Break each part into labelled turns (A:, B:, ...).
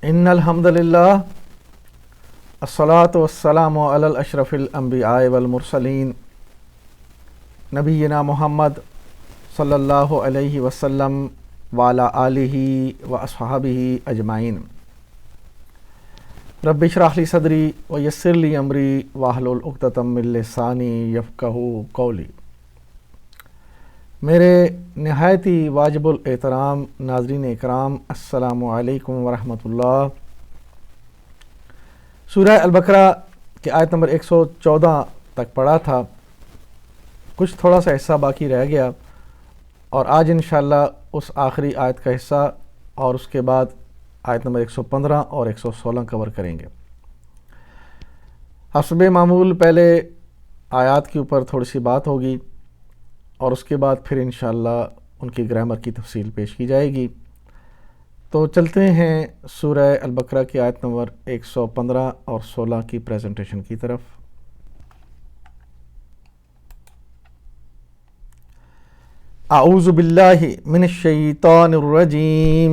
A: ان الحمد للہ الصلاۃ والسلام علی الاشرف الانبیاء والمرسلین نبینا محمد صلی اللہ علیہ وسلم وعلی آلہ واصحابہ اجمعین۔ رب اشرح لی صدری ویسر لی امری واحلل عقدۃ من لسانی یفقہوا قولی۔ میرے نہایت ہی واجب الاحترام ناظرین اکرام، السلام علیکم ورحمۃ اللہ۔ سورہ البقرہ کی آیت نمبر 114 تک پڑھا تھا، کچھ تھوڑا سا حصہ باقی رہ گیا، اور آج انشاءاللہ اس آخری آیت کا حصہ اور اس کے بعد آیت نمبر 115 اور 116 کور کریں گے۔ حسب معمول پہلے آیات کے اوپر تھوڑی سی بات ہوگی اور اس کے بعد پھر انشاءاللہ ان کی گرامر کی تفصیل پیش کی جائے گی۔ تو چلتے ہیں سورہ البقرہ کی آیت نمبر 115 اور 16 کی پریزنٹیشن کی طرف۔ اعوذ باللہ من الشیطان الرجیم،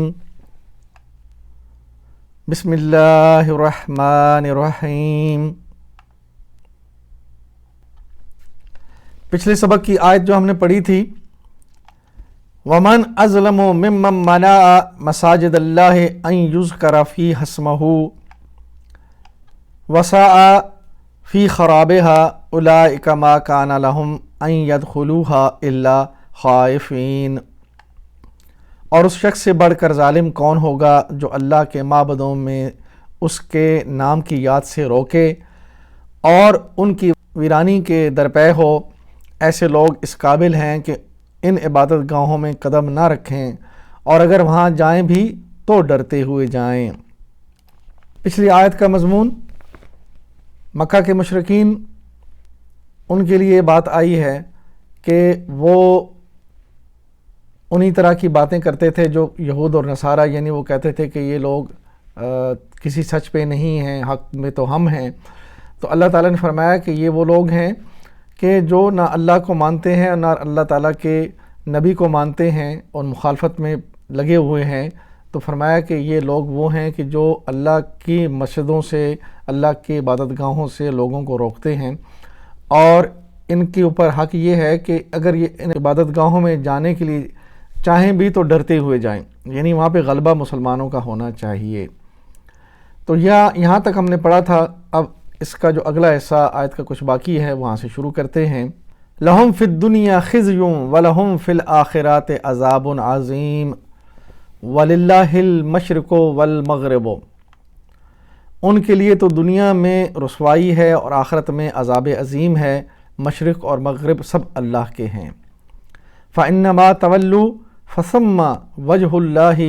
A: بسم اللہ الرحمن الرحیم۔ پچھلے سبق کی آیت جو ہم نے پڑھی تھی، وَمَنْ أَظْلَمُ مِمَّنْ مَنَعَ مَسَاجِدَ اللَّهِ أَنْ يُذْكَرَ فِيهِ اسْمُهُ وَسَعَى فِي خَرَابِهَا أُولَئِكَ مَا كَانَ لَهُمْ أَنْ يَدْخُلُوهَا إِلَّا خَائِفِينَ۔ اور اس شخص سے بڑھ کر ظالم کون ہوگا جو اللہ کے معبدوں میں اس کے نام کی یاد سے روکے اور ان کی ویرانی کے درپے ہو۔ ایسے لوگ اس قابل ہیں کہ ان عبادت گاہوں میں قدم نہ رکھیں، اور اگر وہاں جائیں بھی تو ڈرتے ہوئے جائیں۔ پچھلی آیت کا مضمون مکہ کے مشرکین، ان کے لیے بات آئی ہے کہ وہ انہی طرح کی باتیں کرتے تھے جو یہود اور نصارہ، یعنی وہ کہتے تھے کہ یہ لوگ کسی سچ پہ نہیں ہیں، حق میں تو ہم ہیں۔ تو اللہ تعالیٰ نے فرمایا کہ یہ وہ لوگ ہیں کہ جو نہ اللہ کو مانتے ہیں اور نہ اللہ تعالیٰ کے نبی کو مانتے ہیں اور مخالفت میں لگے ہوئے ہیں۔ تو فرمایا کہ یہ لوگ وہ ہیں کہ جو اللہ کی مسجدوں سے، اللہ کے عبادت گاہوں سے لوگوں کو روکتے ہیں، اور ان کے اوپر حق یہ ہے کہ اگر یہ ان عبادت گاہوں میں جانے کے لیے چاہیں بھی تو ڈرتے ہوئے جائیں، یعنی وہاں پہ غلبہ مسلمانوں کا ہونا چاہیے۔ تو یہاں تک ہم نے پڑھا تھا۔ اب اس کا جو اگلا حصہ آیت کا کچھ باقی ہے وہاں سے شروع کرتے ہیں۔ لَهُمْ فِي الدُّنْيَا خِزْيٌ وَلَهُمْ فِي الْآخِرَةِ عَذَابٌ عَظِيمٌ وَلِلَّهِ الْمَشْرِقُ وَالْمَغْرِبُ۔ ان کے لیے تو دنیا میں رسوائی ہے اور آخرت میں عذاب عظیم ہے، مشرق اور مغرب سب اللہ کے ہیں۔ فَإِنَّمَا تَوَلُّوا فَثَمَّ وَجْهُ اللَّهِ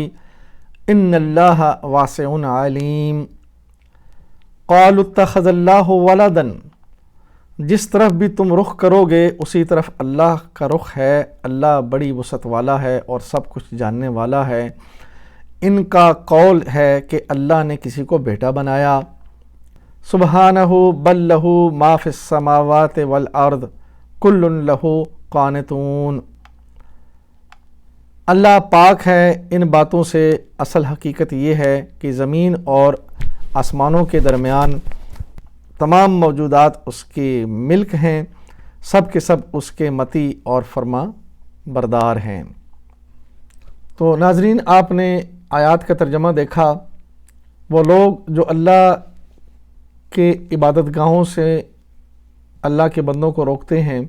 A: إِنَّ اللَّهَ وَاسِعٌ عَلِيمٌ۔ قَالُوا اتَّخَذَ اللَّهُ وَلَدًا، جس طرف بھی تم رخ کرو گے اسی طرف اللہ کا رخ ہے، اللہ بڑی وسعت والا ہے اور سب کچھ جاننے والا ہے۔ ان کا قول ہے کہ اللہ نے کسی کو بیٹا بنایا۔ سبحانہ بل لہ ما فی السماوات والارض کل لہ قانتون۔ اللہ پاک ہے ان باتوں سے، اصل حقیقت یہ ہے کہ زمین اور آسمانوں کے درمیان تمام موجودات اس کی ملک ہیں، سب کے سب اس کے مطیع اور فرما بردار ہیں۔ تو ناظرین، آپ نے آیات کا ترجمہ دیکھا۔ وہ لوگ جو اللہ کے عبادت گاہوں سے اللہ کے بندوں کو روکتے ہیں،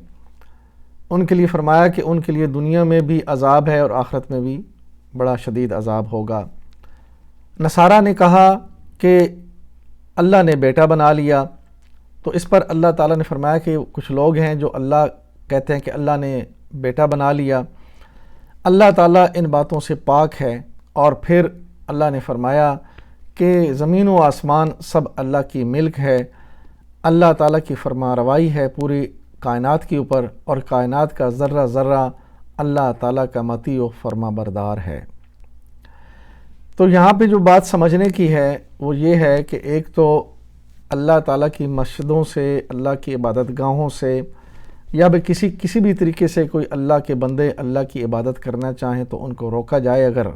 A: ان کے لیے فرمایا کہ ان کے لیے دنیا میں بھی عذاب ہے اور آخرت میں بھی بڑا شدید عذاب ہوگا۔ نصارہ نے کہا کہ اللہ نے بیٹا بنا لیا، تو اس پر اللہ تعالیٰ نے فرمایا کہ کچھ لوگ ہیں جو اللہ کہتے ہیں کہ اللہ نے بیٹا بنا لیا۔ اللہ تعالیٰ ان باتوں سے پاک ہے، اور پھر اللہ نے فرمایا کہ زمین و آسمان سب اللہ کی ملک ہے، اللہ تعالیٰ کی فرما روائی ہے پوری کائنات کے اوپر، اور کائنات کا ذرہ ذرہ اللہ تعالیٰ کا مطیع و فرما بردار ہے۔ تو یہاں پہ جو بات سمجھنے کی ہے وہ یہ ہے کہ ایک تو اللہ تعالیٰ کی مسجدوں سے، اللہ کی عبادت گاہوں سے، یا کسی بھی طریقے سے کوئی اللہ کے بندے اللہ کی عبادت کرنا چاہیں تو ان کو روکا جائے اگر،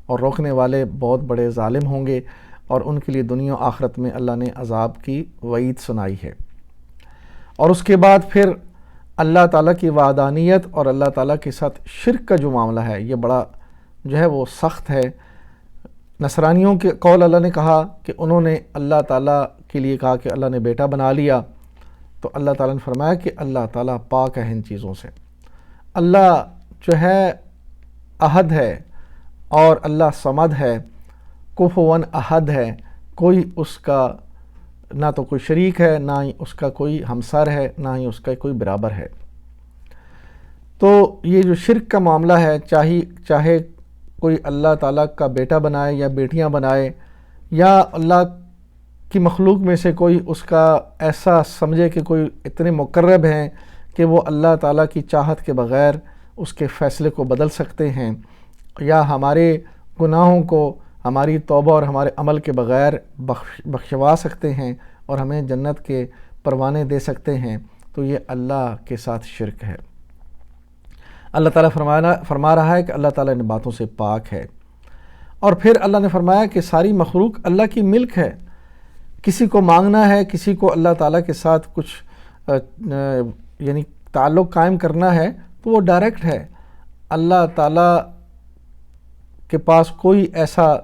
A: اور روکنے والے بہت بڑے ظالم ہوں گے، اور ان کے لیے دنیا و آخرت میں اللہ نے عذاب کی وعید سنائی ہے۔ اور اس کے بعد پھر اللہ تعالیٰ کی وحدانیت اور اللہ تعالیٰ کے ساتھ شرک کا جو معاملہ ہے یہ بڑا جو ہے وہ سخت ہے۔ نصرانیوں کے قول اللہ نے کہا کہ انہوں نے اللہ تعالیٰ کے لیے کہا کہ اللہ نے بیٹا بنا لیا، تو اللہ تعالیٰ نے فرمایا کہ اللہ تعالیٰ پاک ہے ان چیزوں سے۔ اللہ جو ہے احد ہے اور اللہ صمد ہے، کفواً احد ہے، کوئی اس کا نہ تو کوئی شریک ہے، نہ ہی اس کا کوئی ہمسر ہے، نہ ہی اس کا کوئی برابر ہے۔ تو یہ جو شرک کا معاملہ ہے، چاہے کوئی اللہ تعالیٰ کا بیٹا بنائے یا بیٹیاں بنائے، یا اللہ کی مخلوق میں سے کوئی اس کا ایسا سمجھے کہ کوئی اتنے مقرب ہیں کہ وہ اللہ تعالیٰ کی چاہت کے بغیر اس کے فیصلے کو بدل سکتے ہیں، یا ہمارے گناہوں کو ہماری توبہ اور ہمارے عمل کے بغیر بخشوا سکتے ہیں اور ہمیں جنت کے پروانے دے سکتے ہیں، تو یہ اللہ کے ساتھ شرک ہے۔ اللہ تعالیٰ فرما رہا ہے کہ اللہ تعالیٰ ان باتوں سے پاک ہے۔ اور پھر اللہ نے فرمایا کہ ساری مخلوق اللہ کی ملک ہے۔ کسی کو مانگنا ہے، کسی کو اللہ تعالیٰ کے ساتھ کچھ یعنی تعلق قائم کرنا ہے تو وہ ڈائریکٹ ہے۔ اللہ تعالیٰ کے پاس کوئی ایسا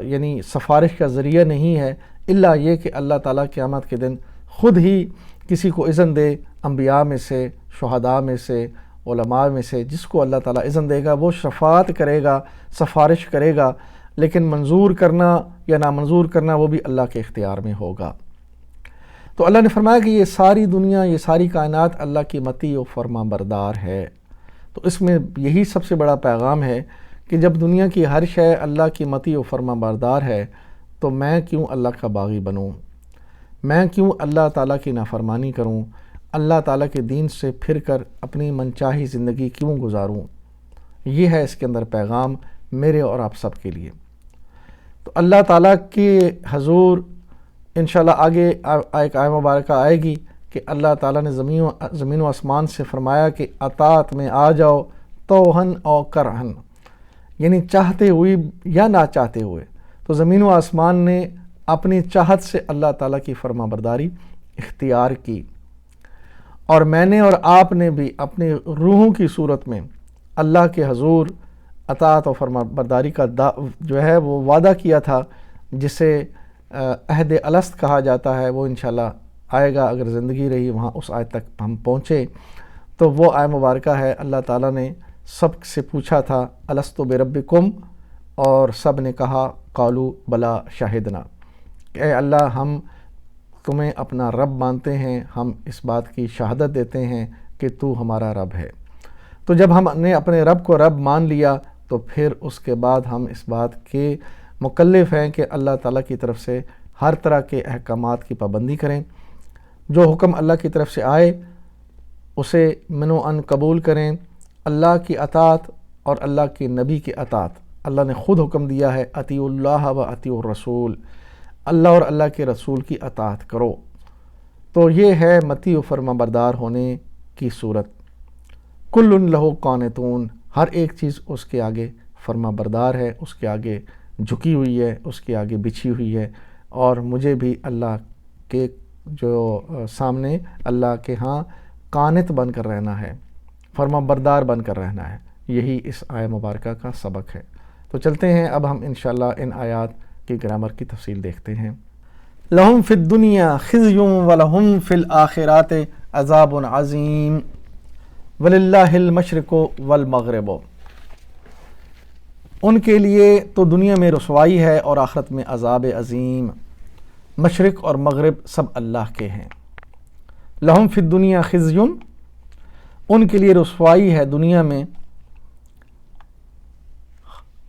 A: یعنی سفارش کا ذریعہ نہیں ہے، الا یہ کہ اللہ تعالیٰ قیامت کے دن خود ہی کسی کو اذن دے، انبیاء میں سے، شہداء میں سے، علماء میں سے، جس کو اللہ تعالیٰ اذن دے گا وہ شفاعت کرے گا، سفارش کرے گا، لیکن منظور کرنا یا نامنظور کرنا وہ بھی اللہ کے اختیار میں ہوگا۔ تو اللہ نے فرمایا کہ یہ ساری دنیا، یہ ساری کائنات اللہ کی مطیع و فرما بردار ہے۔ تو اس میں یہی سب سے بڑا پیغام ہے کہ جب دنیا کی ہر شے اللہ کی مطیع و فرما بردار ہے تو میں کیوں اللہ کا باغی بنوں، میں کیوں اللہ تعالیٰ کی نافرمانی کروں، اللہ تعالیٰ کے دین سے پھر کر اپنی منچاہی زندگی کیوں گزاروں۔ یہ ہے اس کے اندر پیغام میرے اور آپ سب کے لیے۔ تو اللہ تعالیٰ کے حضور انشاءاللہ آگے ایک آیہ مبارکہ آئے گی کہ اللہ تعالیٰ نے زمین و آسمان سے فرمایا کہ اطاعت میں آ جاؤ، توہن اور کرہن، یعنی چاہتے ہوئے یا نہ چاہتے ہوئے۔ تو زمین و آسمان نے اپنی چاہت سے اللہ تعالیٰ کی فرما برداری اختیار کی، اور میں نے اور آپ نے بھی اپنی روحوں کی صورت میں اللہ کے حضور اطاعت و فرما برداری کا جو ہے وہ وعدہ کیا تھا، جسے عہد الست کہا جاتا ہے۔ وہ انشاءاللہ آئے گا، اگر زندگی رہی وہاں اس آیت تک ہم پہنچے تو وہ آیہ مبارکہ ہے۔ اللہ تعالیٰ نے سب سے پوچھا تھا الستو بربکم، اور سب نے کہا قالوا بلا شاہدنا، کہ اے اللہ ہم تمہیں اپنا رب مانتے ہیں، ہم اس بات کی شہادت دیتے ہیں کہ تو ہمارا رب ہے۔ تو جب ہم نے اپنے رب کو رب مان لیا تو پھر اس کے بعد ہم اس بات کے مکلف ہیں کہ اللہ تعالیٰ کی طرف سے ہر طرح کے احکامات کی پابندی کریں، جو حکم اللہ کی طرف سے آئے اسے من و ان قبول کریں۔ اللہ کی اطاعت اور اللہ کے نبی کی اطاعت، اللہ نے خود حکم دیا ہے اطیعوا اللہ و اطیعوا الرسول، اللہ اور اللہ کے رسول کی اطاعت کرو۔ تو یہ ہے مطیع و فرما بردار ہونے کی صورت۔ کل لہ قانتون، ہر ایک چیز اس کے آگے فرما بردار ہے، اس کے آگے جھکی ہوئی ہے، اس کے آگے بچھی ہوئی ہے، اور مجھے بھی اللہ کے جو سامنے اللہ کے ہاں قانت بن کر رہنا ہے، فرما بردار بن کر رہنا ہے۔ یہی اس آیہ مبارکہ کا سبق ہے۔ تو چلتے ہیں اب ہم انشاءاللہ ان آیات کی گرامر کی تفصیل دیکھتے ہیں۔ لہم فی الدنیا خزی ولہم فی الآخرات عذاب عظیم وللہ المشرق والمغرب، ان کے لیے تو دنیا میں رسوائی ہے اور آخرت میں عذاب عظیم۔ مشرق اور مغرب سب اللہ کے ہیں۔ لہم فی الدنیا خزی، ان کے لیے رسوائی ہے دنیا میں۔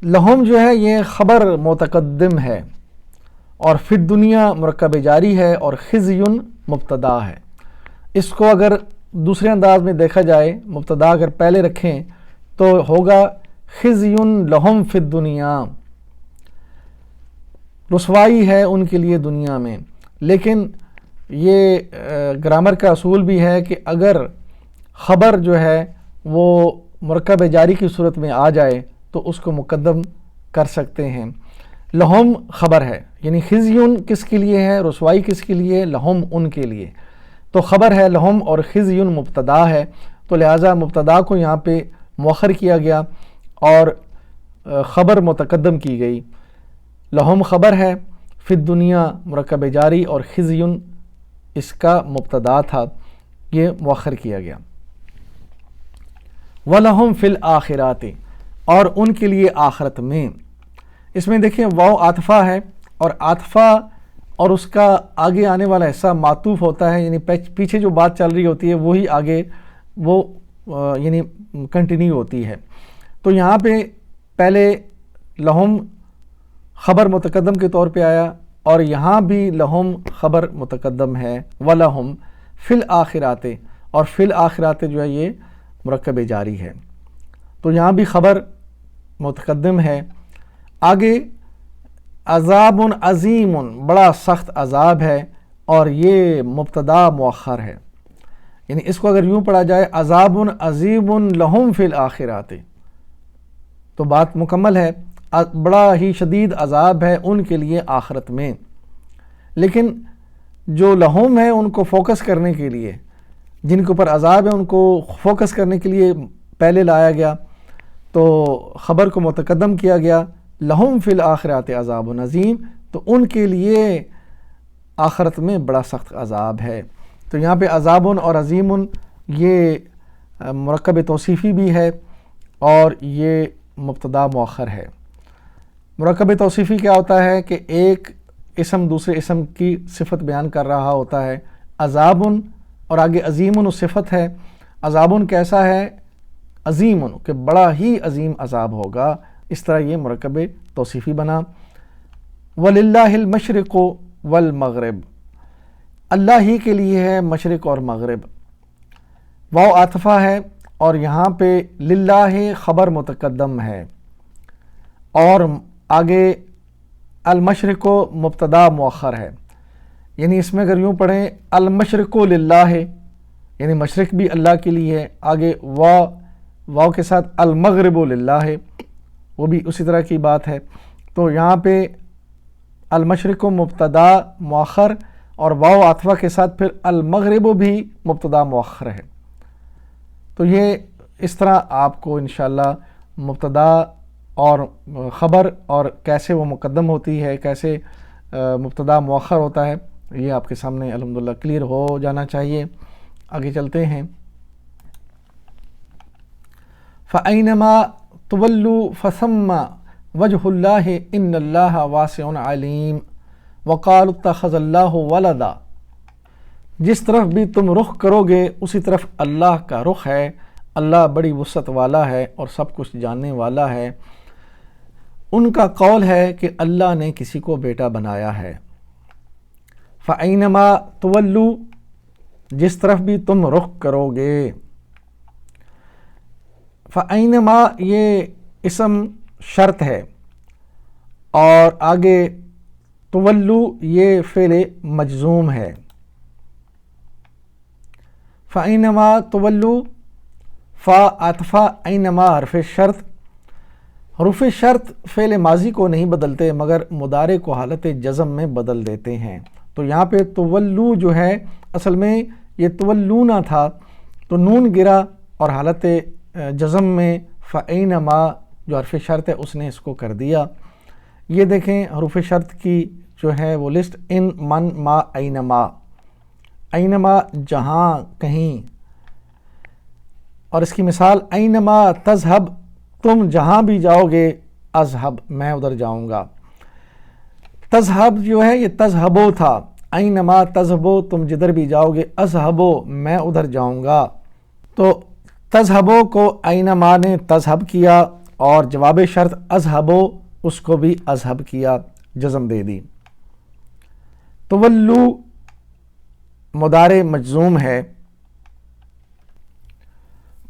A: لہم جو ہے یہ خبر متقدم ہے، اور فی الدنیا مرکب جاری ہے، اور خزی مبتدا ہے۔ اس کو اگر دوسرے انداز میں دیکھا جائے، مبتدا اگر پہلے رکھیں تو ہوگا خزی لہم فی الدنیا، رسوائی ہے ان کے لیے دنیا میں۔ لیکن یہ گرامر کا اصول بھی ہے کہ اگر خبر جو ہے وہ مرکب جاری کی صورت میں آ جائے تو اس کو مقدم کر سکتے ہیں۔ لہم خبر ہے، یعنی خزیون کس کے لیے ہے، رسوائی کس کے لیے، لہم ان کے لیے. تو خبر ہے لہم اور خزیون مبتدا ہے، تو لہٰذا مبتدا کو یہاں پہ مؤخر کیا گیا اور خبر متقدم کی گئی. لہم خبر ہے، فی الدنیا مرکب جاری اور خزیون اس کا مبتدا تھا، یہ مؤخر کیا گیا. وَلَهُمْ فِي الْآخِرَاتِ اور ان کے لیے آخرت میں. اس میں دیکھیں واو عاطفہ ہے اور عاطفہ اور اس کا آگے آنے والا حصہ معطوف ہوتا ہے، یعنی پیچھے جو بات چل رہی ہوتی ہے وہی آگے وہ یعنی کنٹینیو ہوتی ہے. تو یہاں پہ پہلے لہم خبر متقدم کے طور پہ آیا اور یہاں بھی لہم خبر متقدم ہے. وَلَهُمْ فِي الْآخِرَاتِ اور فی الآخرات جو ہے یہ مرکب جاری ہے، تو یہاں بھی خبر متقدم ہے. آگے عذاب عظیم بڑا سخت عذاب ہے اور یہ مبتدا مؤخر ہے، یعنی اس کو اگر یوں پڑھا جائے عذاب عظیم لہم فی الآخرات تو بات مکمل ہے. بڑا ہی شدید عذاب ہے ان کے لیے آخرت میں. لیکن جو لہم ہے ان کو فوکس کرنے کے لیے، جن کے اوپر عذاب ہے ان کو فوکس کرنے کے لیے پہلے لایا گیا، تو خبر کو متقدم کیا گیا. لہم فی الآخرات عذاب عظیم، تو ان کے لیے آخرت میں بڑا سخت عذاب ہے. تو یہاں پہ عذاب اور عظیم یہ مرکب توصیفی بھی ہے اور یہ مبتدا مؤخر ہے. مرکب توصیفی کیا ہوتا ہے کہ ایک اسم دوسرے اسم کی صفت بیان کر رہا ہوتا ہے. عذاب اور آگے عظیم صفت ہے. عذاب کیسا ہے؟ عظیم کہ بڑا ہی عظیم عذاب ہوگا. اس طرح یہ مرکب توصیفی بنا. وَلِلَّهِ الْمَشْرِقُ وَالْمَغْرِبُ اللہ ہی کے لیے ہے مشرق اور مغرب. واو عاطفہ ہے اور یہاں پہ للہ خبر متقدم ہے اور آگے المشرق مبتدا مؤخر ہے. یعنی اس میں اگر یوں پڑھیں المشرق للہ یعنی مشرق بھی اللہ کے لیے ہے، آگے واو کے ساتھ المغرب للہ وہ بھی اسی طرح کی بات ہے. تو یہاں پہ المشرق مبتدا مؤخر اور واو عاطفہ کے ساتھ پھر المغرب بھی مبتدا مؤخر ہے. تو یہ اس طرح آپ کو انشاءاللہ مبتدا اور خبر اور کیسے وہ مقدم ہوتی ہے، کیسے مبتدا مؤخر ہوتا ہے، یہ آپ کے سامنے الحمدللہ کلیئر ہو جانا چاہیے. آگے چلتے ہیں. فَأَيْنَمَا تُوَلُّوا فَثَمَّ وَجْهُ اللَّهِ إِنَّ اللَّهَ وَاسِعٌ عَلِيمٌ وَقَالُوا اتَّخَذَ اللَّهُ وَلَدًا جس طرف بھی تم رخ کرو گے اسی طرف اللہ کا رخ ہے. اللہ بڑی وسعت والا ہے اور سب کچھ جاننے والا ہے. ان کا قول ہے کہ اللہ نے کسی کو بیٹا بنایا ہے. فَأَيْنَمَا تُوَلُّوا جس طرف بھی تم رخ کرو گے. فَأَيْنَمَا یہ اسم شرط ہے اور آگے تولو یہ فعل مجزوم ہے. فَأَيْنَمَا تُوَلُّوا فا عطفہ اینما حرف شرط. حروف شرط فعل ماضی کو نہیں بدلتے مگر مضارع کو حالت جزم میں بدل دیتے ہیں. تو یہاں پہ تولو جو ہے اصل میں یہ تولونا تھا، تو نون گرا اور حالت جزم میں فَأَيْنَمَا جو حرف شرط ہے اس نے اس کو کر دیا. یہ دیکھیں حروف شرط کی جو ہے وہ لسٹ ان من ما اینما. اینما جہاں کہیں، اور اس کی مثال اینما تذہب تم جہاں بھی جاؤ گے، اذہب میں ادھر جاؤں گا. تذہب جو ہے یہ تذہبو تھا، اینما تذہبو تم جدھر بھی جاؤ گے، اذہبو میں ادھر جاؤں گا. تو تذہبو کو اینما نے تذہب کیا اور جواب شرط اذہبو اس کو بھی اذہب کیا، جزم دے دی. تولو مضارع مجزوم ہے.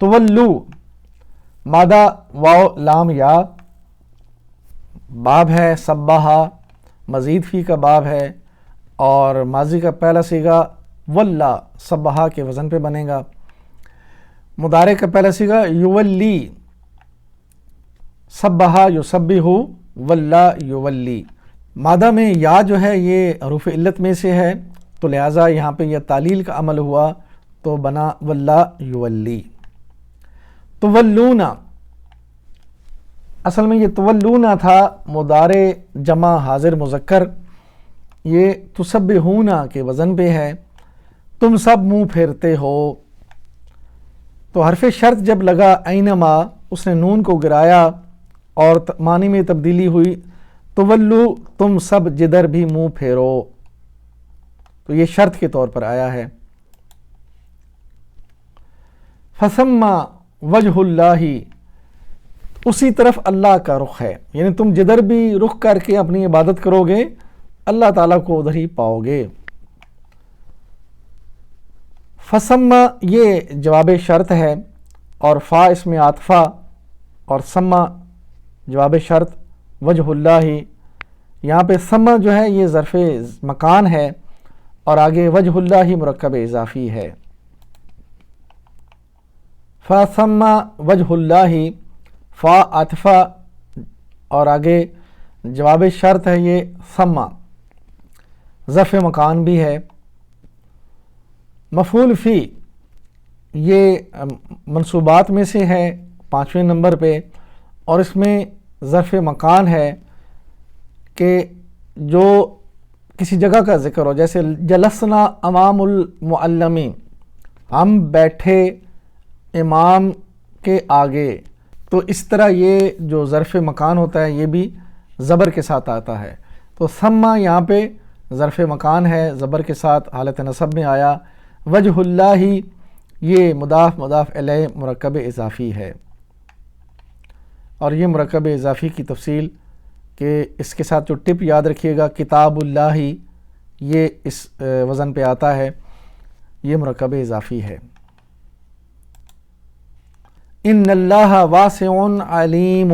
A: تولو مادہ واو لام یا باب ہے، سبحہ مزید فی کا باب ہے اور ماضی کا پہلا صیغہ واللہ سبحہ کے وزن پہ بنے گا. مضارع کا پہلا صیغہ یولی، سبحہ یسبحو ولا یولی، مادہ میں یا جو ہے یہ حروف علت میں سے ہے، تو لہٰذا یہاں پہ یہ تعلیل کا عمل ہوا تو بنا ولا یولی۔ تولون، اصل میں یہ تولون تھا مضارع جمع حاضر مذکر، یہ تسبحون کے وزن پہ ہے، تم سب منہ پھیرتے ہو۔ تو حرف شرط جب لگا اینما، اس نے نون کو گرایا اور معنی میں تبدیلی ہوئی، تولو تم سب جدھر بھی منہ پھیرو، تو یہ شرط کے طور پر آیا ہے۔ فثم وجہ اللہ، اسی طرف اللہ کا رخ ہے، یعنی تم جدھر بھی رخ کر کے اپنی عبادت کرو گے اللہ تعالیٰ کو ادھر ہی پاؤ گے۔ فثم یہ جواب شرط ہے، اور فا اس میں عاطفہ، اور ثم جواب شرط، وجہ اللہ، یہاں پہ ثم جو ہے یہ ظرف مکان ہے، اور آگے وجہ اللہ مرکب اضافی ہے۔ فثم وجہ اللہ، فا عاطفہ اور آگے جواب شرط ہے یہ ثم، ظرف مکان بھی ہے۔ مفعول فی یہ منصوبات میں سے ہے 5ویں نمبر پہ، اور اس میں ظرف مکان ہے کہ جو کسی جگہ کا ذکر ہو، جیسے جلسنا امام المعلمی، ہم بیٹھے امام کے آگے، تو اس طرح یہ جو ظرف مکان ہوتا ہے یہ بھی زبر کے ساتھ آتا ہے۔ تو ثم یہاں پہ ظرف مکان ہے، زبر کے ساتھ حالت نصب میں آیا۔ وجہ اللہ یہ مضاف مضاف الیہ مرکب اضافی ہے، اور یہ مرکب اضافی کی تفصیل کہ اس کے ساتھ جو ٹپ یاد رکھیے گا، کتاب اللہ یہ اس وزن پہ آتا ہے، یہ مرکب اضافی ہے۔ ان اللہ واسع علیم،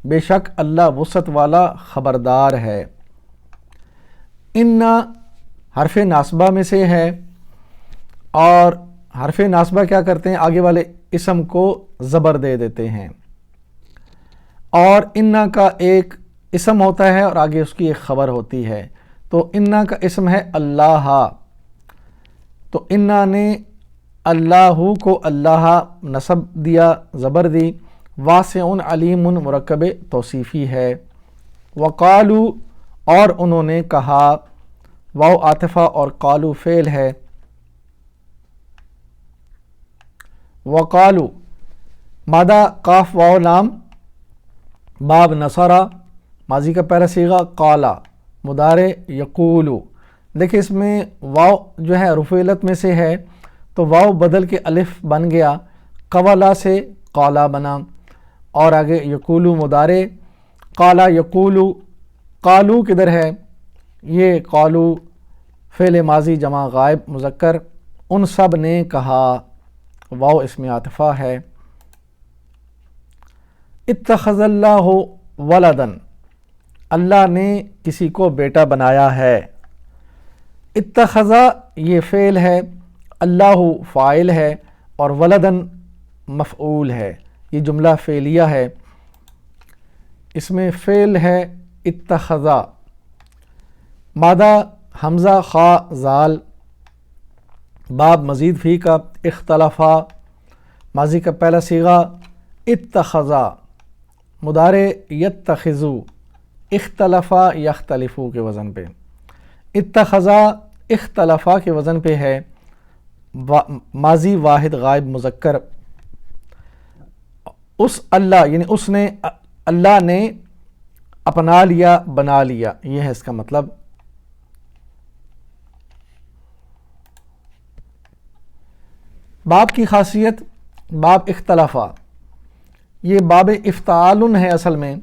A: بے شک اللہ وسعت والا خبردار ہے۔ ان حرف ناصبہ میں سے ہے، اور حرف ناصبہ کیا کرتے ہیں، آگے والے اسم کو زبر دے دیتے ہیں، اور ان کا ایک اسم ہوتا ہے اور آگے اس کی ایک خبر ہوتی ہے۔ تو ان کا اسم ہے اللہ، تو ان نے اللہ کو اللہ نصب دیا، زبر دی، واسع علیم مرکب توصیفی ہے۔ وقالو اور انہوں نے کہا، واو عاطفہ اور قالو فعل ہے۔ وقالو مادہ قاف واو لام باب نصرہ، ماضی کا پہلا صیغہ، قالا مضارع یقولو، دیکھیں اس میں واو جو ہے حروف علت میں سے ہے، تو واو بدل کے الف بن گیا، قولا سے قالا بنا، اور آگے یقولو مضارع، قالا یقولو، قالو کدھر ہے، یہ قالو فعل ماضی جمع غائب مذکر، ان سب نے کہا، واو اس میں عاطفہ ہے۔ اتخذ اللہ ولدن، اللہ نے کسی کو بیٹا بنایا ہے۔ اتخذ یہ فعل ہے، اللہ فاعل ہے، اور ولدن مفعول ہے، یہ جملہ فعلیہ ہے۔ اس میں فعل ہے اتخذ، مادہ حمزہ خا زال باب مزید فی کا، اختلافا ماضی کا پہلا صیغہ، اتخذا مضارع یتخذو، اختلافا یختلفو کے وزن پہ، اتخذا اختلافا کے وزن پہ ہے، ماضی واحد غائب مذکر۔ اس اللہ یعنی اس نے، اللہ نے اپنا لیا، بنا لیا، یہ ہے اس کا مطلب۔ باب کی خاصیت، باب اختلافہ، یہ باب افتعال ہے اصل میں،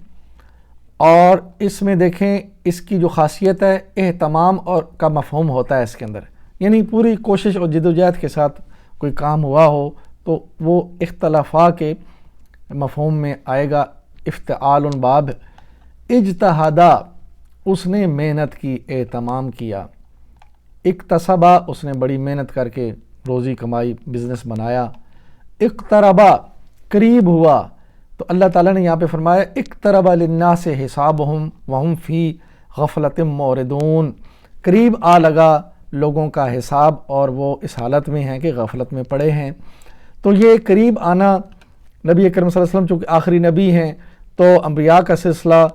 A: اور اس میں دیکھیں اس کی جو خاصیت ہے اہتمام اور کا مفہوم ہوتا ہے اس کے اندر، یعنی پوری کوشش اور جدوجہد کے ساتھ کوئی کام ہوا ہو تو وہ اختلافہ کے مفہوم میں آئے گا۔ افتعال باب، اجتہادہ اس نے محنت کی، اہتمام کیا، اکتسبہ اس نے بڑی محنت کر کے روزی کمائی، بزنس بنایا، اقتربا قریب ہوا، تو اللہ تعالیٰ نے یہاں پہ فرمایا اقترب للناس حسابہم وہم فی غفلۃ موردون، قریب آ لگا لوگوں کا حساب اور وہ اس حالت میں ہیں کہ غفلت میں پڑے ہیں۔ تو یہ قریب آنا، نبی اکرم صلی اللہ علیہ وسلم چونکہ آخری نبی ہیں تو انبیاء کا سلسلہ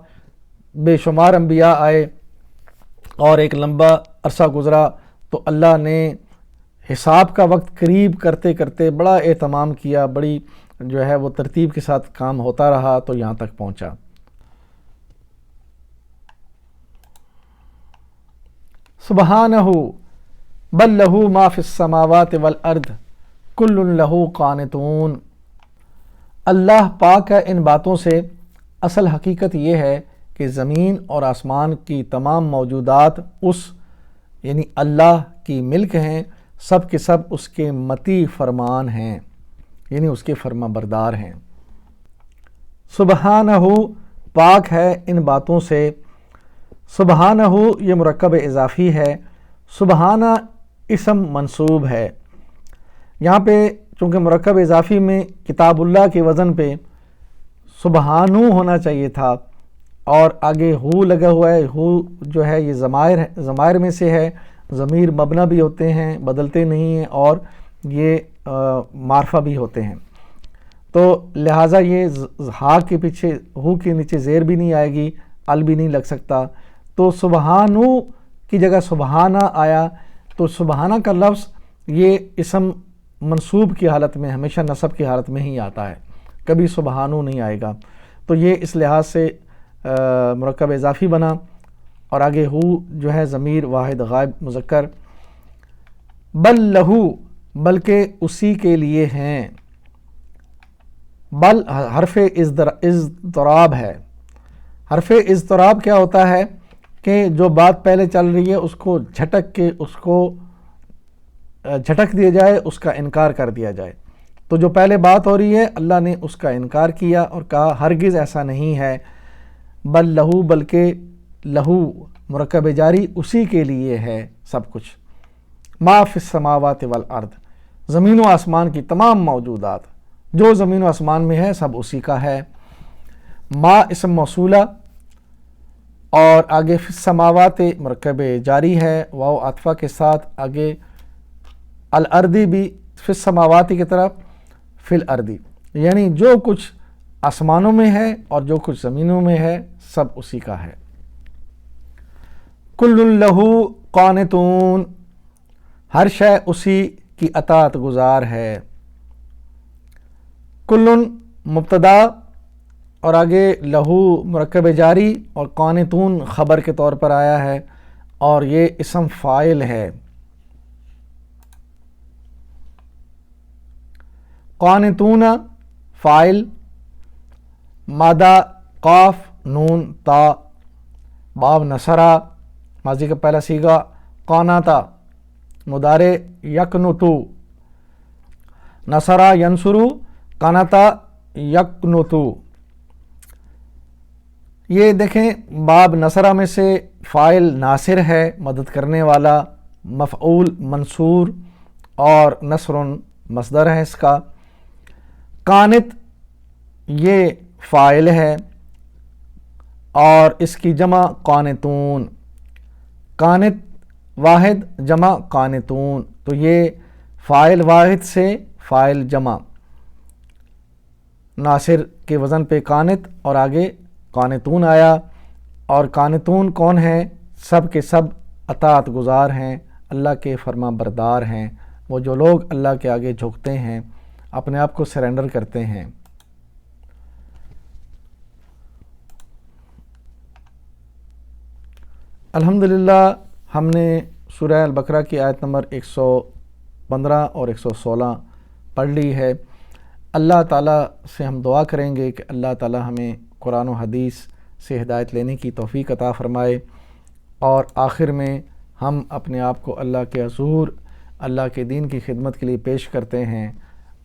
A: بے شمار انبیاء آئے اور ایک لمبا عرصہ گزرا، تو اللہ نے حساب کا وقت قریب کرتے کرتے بڑا اہتمام کیا، بڑی جو ہے وہ ترتیب کے ساتھ کام ہوتا رہا تو یہاں تک پہنچا۔ سبحانہ بل لہ ما فی السماوات والارض کل لہ قانتون۔ اللہ پاک ہے ان باتوں سے، اصل حقیقت یہ ہے کہ زمین اور آسمان کی تمام موجودات اس یعنی اللہ کی ملک ہیں، سب کے سب اس کے مطیع فرمان ہیں، یعنی اس کے فرما بردار ہیں۔ سبحانہ پاک ہے ان باتوں سے، سبحانہ یہ مرکب اضافی ہے، سبحانہ اسم منصوب ہے۔ یہاں پہ چونکہ مرکب اضافی میں کتاب اللہ کے وزن پہ سبحانو ہونا چاہیے تھا، اور آگے ہو لگا ہوا ہے، ہو جو ہے یہ ضمائر میں سے ہے، ضمیر مبنی بھی ہوتے ہیں، بدلتے نہیں ہیں، اور یہ معرفہ بھی ہوتے ہیں، تو لہٰذا یہ ہا کے پیچھے ہو کے نیچے زیر بھی نہیں آئے گی، ال بھی نہیں لگ سکتا، تو سبحانو کی جگہ سبحانہ آیا، تو سبحانہ کا لفظ یہ اسم منصوب کی حالت میں ہمیشہ نصب کی حالت میں ہی آتا ہے، کبھی سبحانو نہیں آئے گا، تو یہ اس لحاظ سے مرکب اضافی بنا، اور آگے ہو جو ہے ضمیر واحد غائب مذکر، بل لہو بلکہ اسی کے لیے ہیں، بل حرف اضطراب ہے۔ حرف اضطراب کیا ہوتا ہے کہ جو بات پہلے چل رہی ہے اس کو جھٹک کے اس کو جھٹک دیا جائے، اس کا انکار کر دیا جائے، تو جو پہلے بات ہو رہی ہے اللہ نے اس کا انکار کیا اور کہا ہرگز ایسا نہیں ہے، بل لہو بلکہ لہو مرکب جاری اسی کے لیے ہے سب کچھ، ما فی السماوات والارض زمین و آسمان کی تمام موجودات، جو زمین و آسمان میں ہے سب اسی کا ہے۔ ما اسم موصولہ اور آگے فی السماوات مرکب جاری ہے، واو عطفہ کے ساتھ، آگے الارضی بھی فی السماوات کی طرف فی الارضی، یعنی جو کچھ آسمانوں میں ہے اور جو کچھ زمینوں میں ہے سب اسی کا ہے۔ کل لہو قانتون، ہر شے اسی کی اطاعت گزار ہے۔ کل مبتدا اور آگے لہو مرکب جاری اور قانتون خبر کے طور پر آیا ہے، اور یہ اسم فاعل ہے۔ قانتون فاعل، مادہ قاف نون تا باب نصرہ ماضی کا پہلا صیغہ، قانتا مضارع یقنتو، نصرہ ینصرو، قانتا یقنتو۔ یہ دیکھیں باب نصرہ میں سے فاعل ناصر ہے، مدد کرنے والا، مفعول منصور، اور نصر مصدر ہے اس کا۔ قانت یہ فاعل ہے اور اس کی جمع قانتون، قانت واحد جمع قانتون، تو یہ فاعل واحد سے فاعل جمع، ناصر کے وزن پہ قانت اور آگے قانتون آیا، اور قانتون کون ہیں؟ سب کے سب اطاعت گزار ہیں، اللہ کے فرما بردار ہیں، وہ جو لوگ اللہ کے آگے جھکتے ہیں، اپنے آپ کو سرنڈر کرتے ہیں۔ الحمدللہ ہم نے سورہ البقرہ کی آیت نمبر 115 اور 116 پڑھ لی ہے۔ اللہ تعالیٰ سے ہم دعا کریں گے کہ اللہ تعالیٰ ہمیں قرآن و حدیث سے ہدایت لینے کی توفیق عطا فرمائے، اور آخر میں ہم اپنے آپ کو اللہ کے حضور اللہ کے دین کی خدمت کے لیے پیش کرتے ہیں،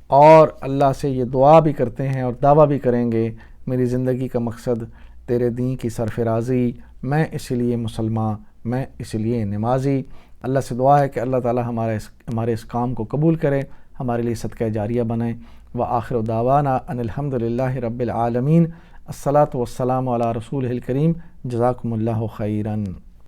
A: اور اللہ سے یہ دعا بھی کرتے ہیں اور دعویٰ بھی کریں گے میری زندگی کا مقصد تیرے دین کی سرفرازی، میں اسی لیے مسلمان، میں اسی لیے نمازی۔ اللہ سے دعا ہے کہ اللہ تعالی ہمارے اس کام کو قبول کرے، ہمارے لیے صدقہ جاریہ بنائے۔ وآخر دعوانا ان الحمد للہ رب العالمین۔ الصلاۃ والسلام علی رسولہ الکریم۔ جزاکم اللہ خیراً۔